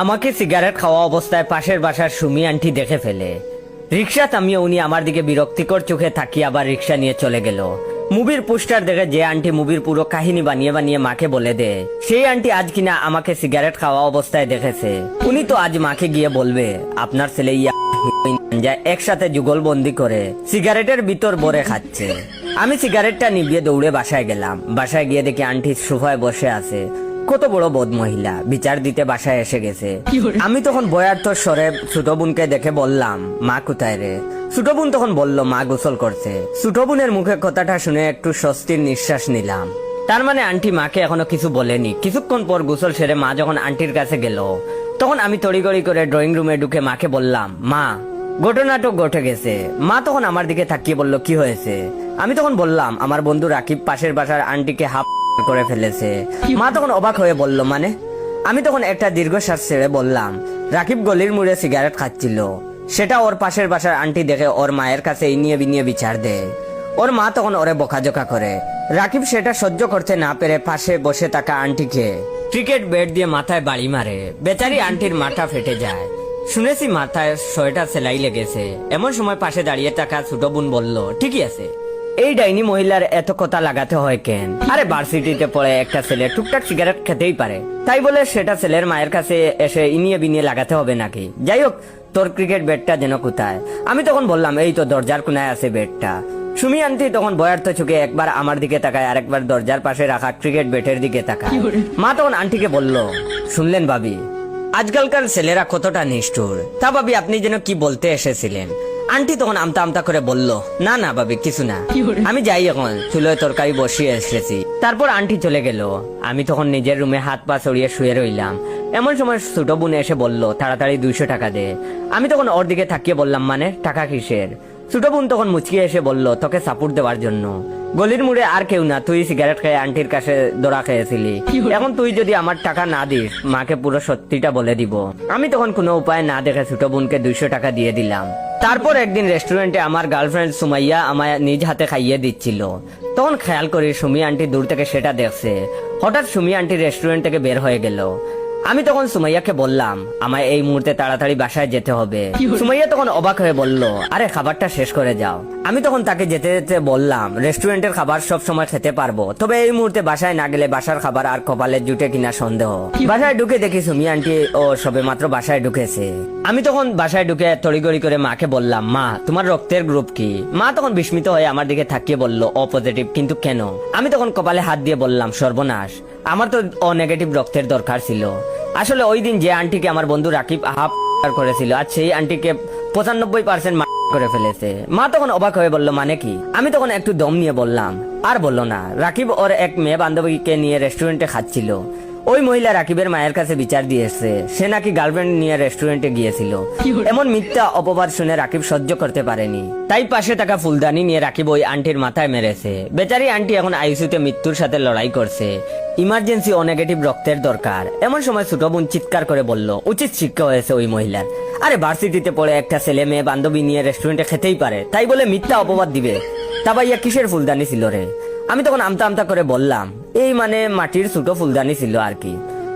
আমাকে সিগারেট খাওয়া অবস্থায় পাশের বাসার সুমি আন্টি দেখে ফেলে। রিক্সা থামিয়ে উনি আমার দিকে বিরক্তিকর চোখে তাকিয়ে আবার রিক্সা নিয়ে চলে গেল। মুভির পোস্টার দেখে যে আন্টি মুভির পুরো কাহিনী বানিয়ে বানিয়ে মাকে বলে দেয়, সেই আন্টি আজ কিনা আমাকে সিগারেট খাওয়া অবস্থায় দেখেছে। উনি তো আজ মাকে গিয়ে বলবে আপনার ছেলে একসাথে যুগলবন্দি করে সিগারেটের ভিতর ভরে খাচ্ছে। আমি সিগারেটটা নিভিয়ে দৌড়ে বাসায় গেলাম। বাসায় গিয়ে দেখি আন্টি সোফায় বসে আছে। কত বড় বদ মহিলা, বিচার দিতে বাসায় এসে গেছে। আমি তখন বয়ার্থ স্বরে ছোট বোনকে দেখে বললাম, মা কোথায় রে? ছোট বোন তখন বলল, মা গোসল করছে। ছোট বোনের মুখে কথাটা শুনে একটু স্বস্তির নিঃশ্বাস নিলাম। তার মানে আন্টি মাকে এখনো কিছু বলেনি। কিছুক্ষণ পর গোসল সেরে মা যখন আন্টির কাছে গেল, তখন আমি তড়িগড়ি করে ড্রয়িং রুমে ঢুকে মাকে বললাম, মা ঘটনাটা ঘটে গেছে। মা তখন আমার দিকে তাকিয়ে বলল, কি হয়েছে? আমি তখন বললাম, আমার বন্ধু রাকিব পাশের বাসার আন্টিকে হাফ করে ফেলেছে। মা তখন অবাক হয়ে বলল, মানে? আমি তখন একটা দীর্ঘশ্বাস ছেড়ে বললাম, রাকিব গলির মুড়ে সিগারেট খাচ্ছিল, সেটা ওর পাশের বাসার আন্টি দেখে ওর মায়ের কাছে ইনিয়ে বিনিয়ে বিচার দেয়। ওর মা তখন ওরে বকাঝকা করে। রাকিব সেটা সহ্য করতে না পেরে পাশে বসে থাকা আন্টিকে ক্রিকেট ব্যাট দিয়ে মাথায় বাড়ি মারে। বেচারি আন্টির মাথা ফেটে যায়। শুনেছি মাথায় 6টা সেলাই লেগেছে। এমন সময় পাশে দাঁড়িয়ে থাকা ছোট বোন বলল, ঠিকই আছে, এই ডাইনি মহিলার এত কথা লাগাতে হয় কেন? আরে ভার্সিটিতে পড়ে একটা ছেলে টুকটাক সিগারেট খেতেই পারে, তাই বলে সেটা ছেলের মায়ের কাছে এসে ইনিয়ে বিনিয়ে লাগাতে হবে নাকি? যাই হোক, তোর ক্রিকেট ব্যাটটা যেন কোথায়? আমি তখন বললাম, এই তো দরজার কোনায় আছে ব্যাটটা। সুমি আন্টি তখন বয়ার্থ চোখে একবার আমার দিকে তাকায়, আরেকবার দরজার পাশে রাখা ক্রিকেট ব্যাটের দিকে তাকায়। মা তখন আন্টিকে বলল, শুনলেন ভাবি, আজকালকার ছেলেরা কতটা নিষ্ঠুর। তা ভাবি, আপনি যেন কি বলতে এসেছিলেন? আন্টি তখন আমতা আমতা করে বলল, না না ভাবি, কিছু না, আমি যাই, এখন চুলোয় তরকারি বসিয়ে এসেছি। তারপর আন্টি চলে গেল। আমি তখন নিজের রুমে হাত পা ছড়িয়ে শুয়ে রইলাম। এমন সময় ছোট বোন এসে বলল, তাড়াতাড়ি 200 টাকা দে। আমি তখন ওর দিকে তাকিয়ে বললাম, মানে টাকা কিসের? ছোট বোন তখন মুচকিয়ে এসে বলল, তোকে সাপোর্ট দেওয়ার জন্য। গলির মুড়ে আর কেউ না, তুই সিগারেট খেয়ে আন্টির কাছে ধরা খেয়েছিলি। এখন তুই যদি আমার টাকা না দিস, মাকে পুরো সত্যিটা বলে দিব। আমি তখন কোনো উপায় না দেখে ছোট বোনকে 200 টাকা দিয়ে দিলাম। তারপর একদিন রেস্টুরেন্টে আমার গার্লফ্রেন্ড সুমাইয়া আমায় নিজ হাতে খাইয়ে দিচ্ছিল। তখন খেয়াল করি সুমি আন্টি দূর থেকে সেটা দেখছে। হঠাৎ সুমি আন্টি রেস্টুরেন্ট থেকে বের হয়ে গেল। আমি তখন সুমাইয়াকে বললাম, আমায় এই মুহূর্তে তাড়াতাড়ি বাসায় যেতে হবে। সুমাইয়া তখন অবাক হয়ে বলল, আরে খাবারটা শেষ করে যাও। আমি তখন তাকে যেতে যেতে বললাম, রেস্টুরেন্টের খাবার সব সময় খেতে পারবো, তবে এই মুহূর্তে বাসায় না গেলে বাসার খাবার আর কপালে জুটে কিনা সন্দেহ। বাসায় ঢুকে দেখি সুমি আন্টি ও সবে মাত্র বাসায় ঢুকেছে। আমি তখন বাসায় ঢুকে তড়িগড়ি করে মাকে বললাম, মা তোমার রক্তের গ্রুপ কি? মা তখন বিস্মিত হয়ে আমার দিকে তাকিয়ে বলল, ও পজিটিভ। কিন্তু কেন? আমি তখন কপালে হাত দিয়ে বললাম, সর্বনাশ, আমার তো ও নেগেটিভ রক্তের দরকার ছিল। আসলে ওই দিন যে আন্টিকে আমার বন্ধু রাকিব হাফ করেছিল, আর সেই আন্টিকে 95% করে ফেলেছে। মা তখন অবাক হয়ে বলল, মানে কি? আমি তখন একটু দম নিয়ে বললাম, আর বললো না, রাকিব ওর এক মেয়ে বান্ধবীকে নিয়ে রেস্টুরেন্টে খাচ্ছিল। ওই মহিলা রাকিবের মায়ের কাছে বিচার দিয়েছে, সে নাকি গার্লফ্রেন্ড নিয়ে রেস্টুরেন্টে গিয়েছিল। এমন মিথ্যা অপবাদ শুনে রাকিব সহ্য করতে পারেনি, তাই পাশে থাকা ফুলদানি নিয়ে রাকিব ওই আন্টির মাথায় মেরেছে। বেচারি আন্টি এখন আইসিইউতে মৃত্যুর সাথে লড়াই করছে। ইমার্জেন্সি ও নেগেটিভ রক্তের দরকার। এমন সময় ছোট বোন চিৎকার করে বলল, উচিত শিক্ষা হয়েছে ওই মহিলার। আরে ভার্সিটিতে পড়ে একটা ছেলে মেয়ে বান্ধবী নিয়ে রেস্টুরেন্টে খেতেই পারে, তাই বলে মিথ্যা অপবাদ দিবে? তা ভাইয়া কিসের ফুলদানি ছিল রে? আমি তখন আমতা আমতা করে বললাম, এই মানে মাটির ছোট ফুলদানি ছিল আর কি।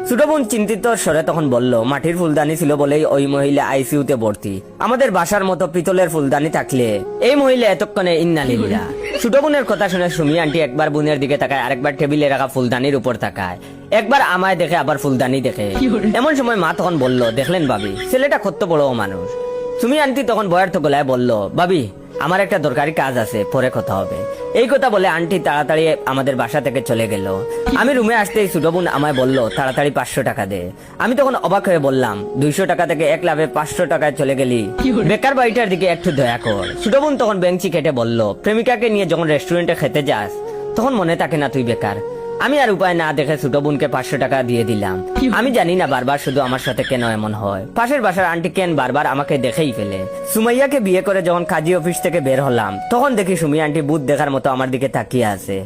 ছোট বোন চিন্তিত স্বরে তখন বলল, মাটির ফুলদানি ছিল বলেই ওই মহিলা আইসিইউতে ভর্তি। আমাদের বাসার মতো পিতলের ফুলদানি থাকলে এই মহিলা এতক্ষণে ইন্নালিল্লাহ। ছোট বোনের কথা শুনে সুমি আন্টি একবার বোনের দিকে তাকায়, আরেকবার টেবিলে রাখা ফুলদানির উপর তাকায়, একবার আমায় দেখে, আবার ফুলদানি দেখে। এমন সময় মা তখন বলল, দেখলেন ভাবি, ছেলেটা কত বড় মানুষ। সুমি আন্টি তখন বয়ার্থ গলায় বলল, ভাবি আমার একটা দরকারি কাজ আছে, পরে কথা হবে। এই কথা বলে আন্টি তাড়াতাড়ি আমাদের বাসা থেকে চলে গেল। আমি রুমে আসতেই ছোট বোন আমায় বলল, তাড়াতাড়ি 500 টাকা দে। আমি তখন অবাক হয়ে বললাম, 200 টাকা থেকে 1 লাভে 500 টাকায় চলে গেলি, বেকার বাড়িটার দিকে একটু দয়া কর। ছোট বোন তখন বেঞ্চি কেটে বলল, প্রেমিকাকে নিয়ে যখন রেস্টুরেন্টে খেতে যাস, তখন মনে থাকে না তুই বেকার? আমি আর উপায় না দেখে ছোট বোনকে 500 টাকা দিয়ে দিলাম। আমি জানি না বারবার শুধু আমার সাথে কেন এমন হয়। পাশের বাসার আন্টি কেন বারবার আমাকে দেখেই ফেলে। সুমাইয়াকে বিয়ে করে যখন কাজী অফিস থেকে বের হলাম, তখন দেখি সুমি আন্টি ভূত দেখার মতো আমার দিকে তাকিয়ে আছে।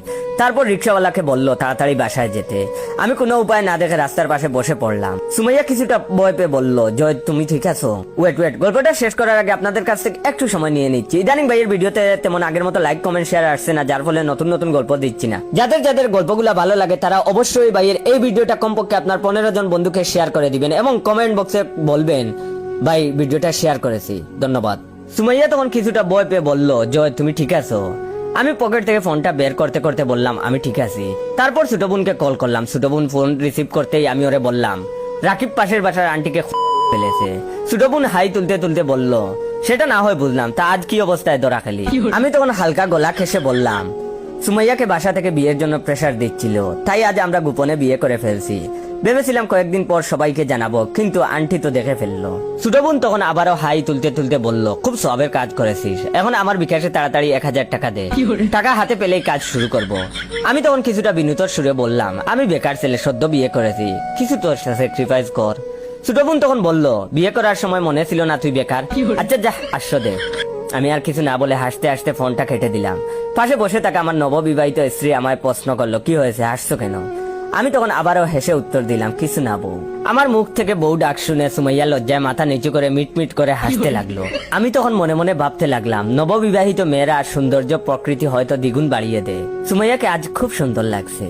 তারপর রিক্সাওয়ালাকে বলল তাড়াতাড়ি বাসায় যেতে। আমি কোনো উপায় না দেখে রাস্তার পাশে বসে পড়লাম। সুমাইয়া কিছুটা ভয় পেয়ে বলল, জয় তুমি ঠিক আছো? ওয়েট, গল্পটা শেষ করার আগে আপনাদের কাছ থেকে একটু সময় নিয়ে নিচ্ছি। ইদানিং ভাইয়ের ভিডিওতে তেমন আগের মতো লাইক কমেন্ট শেয়ার আসছে না, যার ফলে নতুন নতুন গল্প দিচ্ছি না। যাদের গল্পগুলা ভালো লাগে তারা অবশ্যই ভাইয়ের এই ভিডিওটা কমপক্ষে আপনার 15 জন বন্ধুকে শেয়ার করে দিবেন এবং কমেন্ট বক্সে বলবেন ভাই ভিডিওটা শেয়ার করেছি, ধন্যবাদ। সুমাইয়া তখন কিছুটা ভয় পেয়ে বলল, জয় তুমি ঠিক আছো? আমি পকেট থেকে ফোনটা বের করতে করতে বললাম আমি ঠিক আছি। তারপর ছোট বোনকে কল করলাম। ছোট বোন ফোন রিসিভ করতেই আমি ওরে বললাম রাকিব পাশের বাসার আন্টিকে ফেলেছে। ছোট বোন হাই তুলতে তুলতে বলল, সেটা না হয় বুঝলাম, তা আজ কি অবস্থায় ধরা খেলি? আমি তখন হালকা গলা খেসে বললাম, সুমাইয়াকে বাসা থেকে বিয়ের জন্য প্রেসার দিচ্ছিল, তাই আজ আমরা গোপনে বিয়ে করে ফেলছি। ভেবেছিলাম কয়েকদিন পর সবাইকে জানাবো, কিন্তু আন্টি তো দেখে ফেললো। ছোট বোন তখন আবারও হাই তুলতে তুলতে বলল, খুব সবের কাজ করেছিস, এখন আমার বিকাশে তাড়াতাড়ি 1000 টাকা দে, টাকা হাতে পেলেই কাজ শুরু করব। আমি তখন কিছুটা বিনীতর সুরে বললাম, আমি বেকার ছেলে, সদ্য বিয়ে করেছি, কিছু তোর স্যাক্রিফাইস কর। ছোট বোন তখন বলল, বিয়ে করার সময় মনে ছিল না তুই বেকার? আচ্ছা যা 500 দে। আমি আর কিছু না বলে হাসতে হাসতে ফোনটা কেটে দিলাম। পাশে বসে থাকা আমার নববিবাহিত স্ত্রী আমায় প্রশ্ন করলো, কি হয়েছে, হাসছো কেন? আমি তখন আবারও হেসে উত্তর দিলাম, কিছু না বউ। আমার মুখ থেকে বউ ডাক শুনে সুমাইয়া লজ্জায় মাথা নিচু করে মিটমিট করে হাসতে লাগলো। আমি তখন মনে মনে ভাবতে লাগলাম, নববিবাহিত মেয়েরা সৌন্দর্য প্রকৃতি হয়তো দ্বিগুণ বাড়িয়ে দেয়। সুমাইয়াকে আজ খুব সুন্দর লাগছে।